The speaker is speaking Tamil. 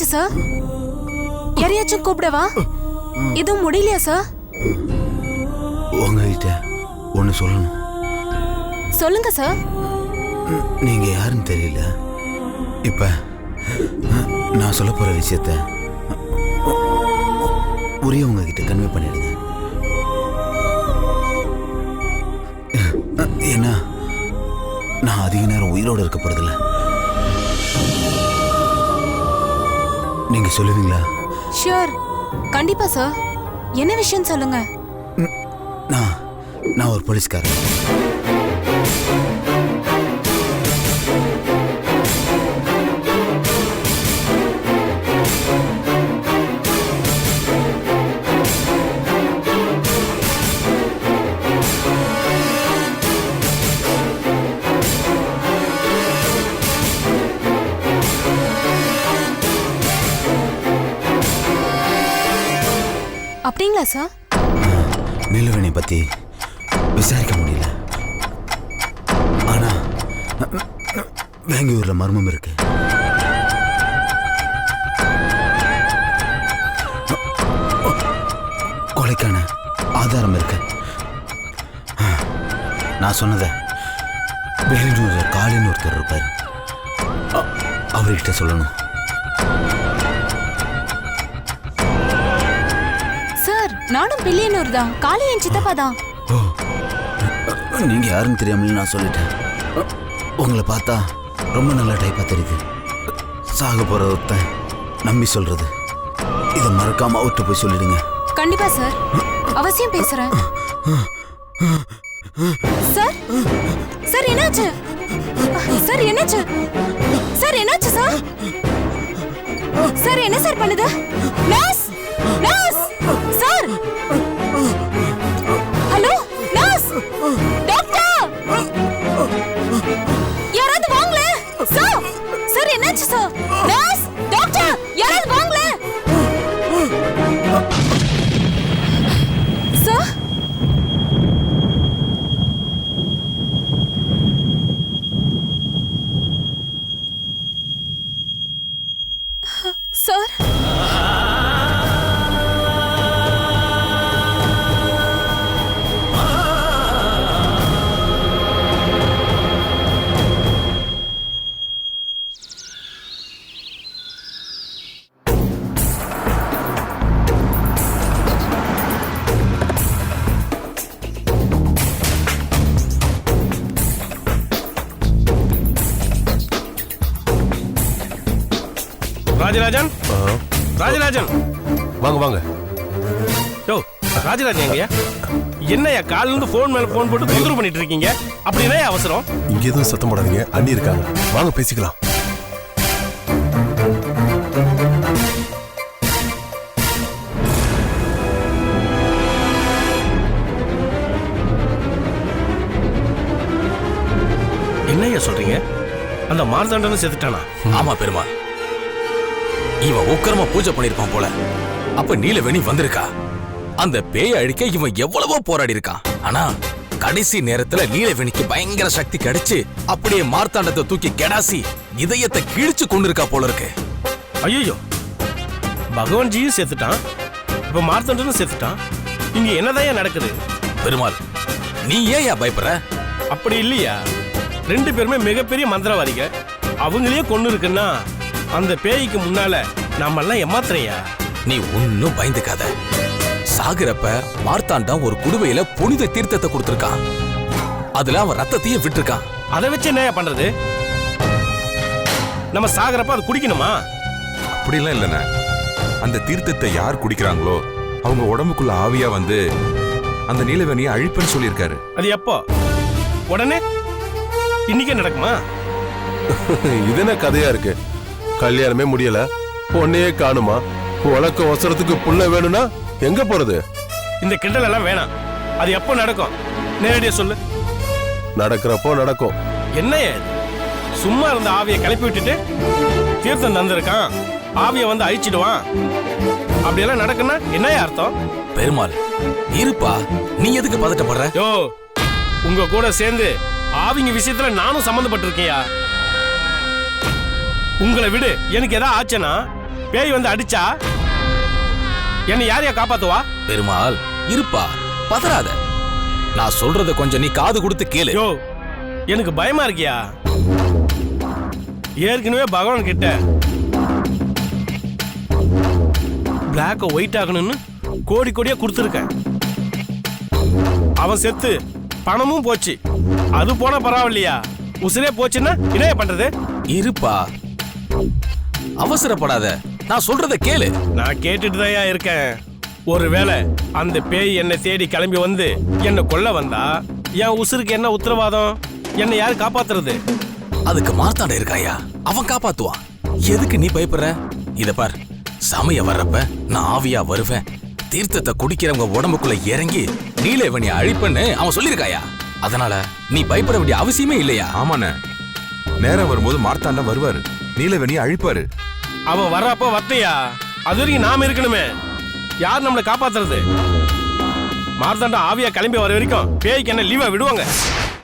என்னாச்சு சார்? யாரையாச்சும் கூப்பிடவா? எதுவும் முடியலையா சார்? உங்ககிட்ட ஒன்று சொல்லணும். சொல்லுங்க சார். நீங்க யாருன்னு தெரியல. இப்ப நான் சொல்ல போற விஷயத்த உரியவங்க கிட்ட கன்வே பண்ணிடுங்க. ஏன்னா நான் அதிக நேரம் உயிரோடு இருக்க போறதில்ல. நீங்க சொல்லுவீங்களா? ஷூர், கண்டிப்பா சார். என்ன விஷயம் சொல்லுங்க. நான் ஒரு போலீஸ்காரன். அப்படிங்களா சார்? நீலவேணி பத்தி விசாரிக்க முடியல. ஆனா பெங்களூர்ல மர்மம் இருக்கு. கொலைக்கான ஆதாரம் இருக்கு. நான் சொன்னத பெங்களூர்ல காலின்னு ஒருத்தர் இருப்பாரு. அவர்கிட்ட சொல்லணும். நானும் பில்லியனூர் தான். காளி என் சித்தப்பா தான். நீங்க யாருன்னு தெரியாமலே நான் சொல்லிட்டேன். உங்களை பார்த்தா ரொம்ப நல்ல டைப்பா தெரியுது. சாக போற ஒருத்தன் நம்பி சொல்றது. இதை மறக்காம அவுட்டு போய் சொல்லிடுங்க. கண்டிப்பா சார், அவசியம் பேசுறேன். சார் சார் என்னாச்சு? சார் என்னாச்சு? சார் என்னாச்சு சார்? சார் என்ன சார் பண்ணுது? Nurse nurse sir. Hello nurse, doctor, யாராவது வாங்களே சார். சார் என்னாச்சு சார்? நர்ஸ், டாக்டர், யாராவது வாங்களே சார். சார் ராஜராஜன், ராஜராஜன், வாங்க வாங்க. யோ ராஜராஜன் எங்கயா? என்னையா காலில இருந்து போன் மேல போன் போட்டு தொந்தரவு பண்ணிட்டு இருக்கீங்க? அப்படின்னா அவசரம். இங்க எதுவும் சத்தம் போடாதீங்க, அண்ணி இருக்காங்க. வாங்க பேசிக்கலாம். என்னையா சொல்றீங்க? அந்த மார்த்தாண்டனும் செத்துட்டானா? ஆமா பெருமாள், இவன் உக்கிரமா பூஜை பண்ணிருப்பான் போல. அப்ப நீலவேணி வந்திருக்கா. அந்த பேயை அழிக்க இவன் எவ்வளவோ போராடி இருக்கான். ஆனா கடைசி நேரத்துல நீலவேணிக்கு பயங்கர சக்தி கிடைச்சு அப்படியே மார்த்தாண்டத்தை தூக்கி கெடாசி இதயத்தை கிழிச்சு கொண்டிருக்கா போல இருக்கு. ஐயோ, பகவான்ஜியும் செத்துட்டான், இப்ப மார்த்தாண்டனும் செத்துட்டான். இங்க என்னதான் நடக்குது? பெருமாள், நீ ஏன் பயப்படுற? அப்படி இல்லையா, ரெண்டு பேருமே மிகப்பெரிய மந்திரவாதிக. அவங்களையே கொண்டு இருக்குன்னா அந்த பேய்க்கு முன்னால நாம எல்லாம் ஏமாத்துறையா? நீ ஒன்னும் பயந்துக்காத. சாகுறப்ப மார்த்தாண்டம் ஒரு குடுவையில புனித தீர்த்தத்தை கொடுத்திருக்கான். அதுல அவன் ரத்தத்தையே விட்டுருக்கான். அதை வச்சு என்ன பண்றது? நம்ம சாகுறப்ப அது குடிக்கணுமா? அப்படிலாம் இல்லைண்ணே. அந்த தீர்த்தத்தை யார் குடிக்கிறாங்களோ அவங்க உடம்புக்குள்ள ஆவியா வந்து அந்த நீலவேணியை அழிப்புன்னு சொல்லியிருக்காரு. அது எப்போ? உடனே இன்னைக்கே நடக்குமா? இது என்ன கதையா இருக்கு? கல்யாணமே முடியல, பொண்ணையே காணுமா? உனக்கு அவசரத்துக்கு புள்ள வேணும்னா எங்க போறது? இந்த கிண்டல் எல்லாம் வேணாம். அது எப்போ நடக்கும்? நேரடியா சொல்லு. நடக்கிறப்போ நடக்கும். என்னைய சும்மா இருந்த ஆவியை கிளப்பி விட்டுட்டு தீர்த்தம் தந்திருக்கான், ஆவியை வந்து அழிச்சிடுவான், அப்படியெல்லாம் நடக்குன்னா என்னையா அர்த்தம்? பெருமாள் இருப்பா, நீ எதுக்கு பதட்டப்படுற? யோ, உங்க கூட சேர்ந்து ஆவிங்க விஷயத்துல நானும் சம்பந்தப்பட்டிருக்கேயா. உங்களை விடு, எனக்கு ஏதாவது ஆச்சுன்னா பேய் வந்து அடிச்சா என்ன யாரையா காப்பாத்துவா? பெருமாள் இருப்பா, பதறாத. நான் சொல்றத கொஞ்சம் நீ காது கொடுத்து கேளு. யோ, எனக்கு பயமா இருக்கியா? ஏற்கனவே பகவான் கிட்ட பிளாக் ஒயிட் ஆகணும்னு கோடி கோடியா கொடுத்துருக்கேன். அவன் செத்து பணமும் போச்சு. அது போனா பரவாயில்லையா, உசுரே போச்சுன்னா என்ன பண்றது? இருப்பா, அவசரப்படாத, நான் சொல்றத கேளு. நான் கேட்டுட்டு தான் இருக்கேன். ஒருவேளை அந்த பேய் என்னை தேடி கிளம்பி வந்து என்னை கொல்ல வந்தா என் உசுருக்கு என்ன உத்தரவாதம்? என்னை யாரு காப்பாத்துறது? அதுக்கு மார்த்தாண்ட இருக்காயா, அவன் காப்பாத்துவான். எதுக்கு நீ பயப்படுற? இத பார், சமயம் வர்றப்ப நான் ஆவியா வருவேன். தீர்த்தத்தை குடிக்கிறவங்க உடம்புக்குள்ள இறங்கி நீலவேணியை அழிப்பன்னு அவன் சொல்லியிருக்காயா. அதனால நீ பயப்பட வேண்டிய அவசியமே இல்லையா? ஆமாண்ணே, நேரம் வரும்போது மார்த்தாண்டா வருவாரு, நீலவேணியை அழிப்பாரு. அவன் வர்றப்ப வத்தையா, அது வரைக்கும் நாம இருக்கணுமே. யார் நம்மளை காப்பாத்துறது? மார்த்தாண்டம் ஆவியா கிளம்பி வர வரைக்கும் பேய்க்கு என்ன லீவா விடுவாங்க?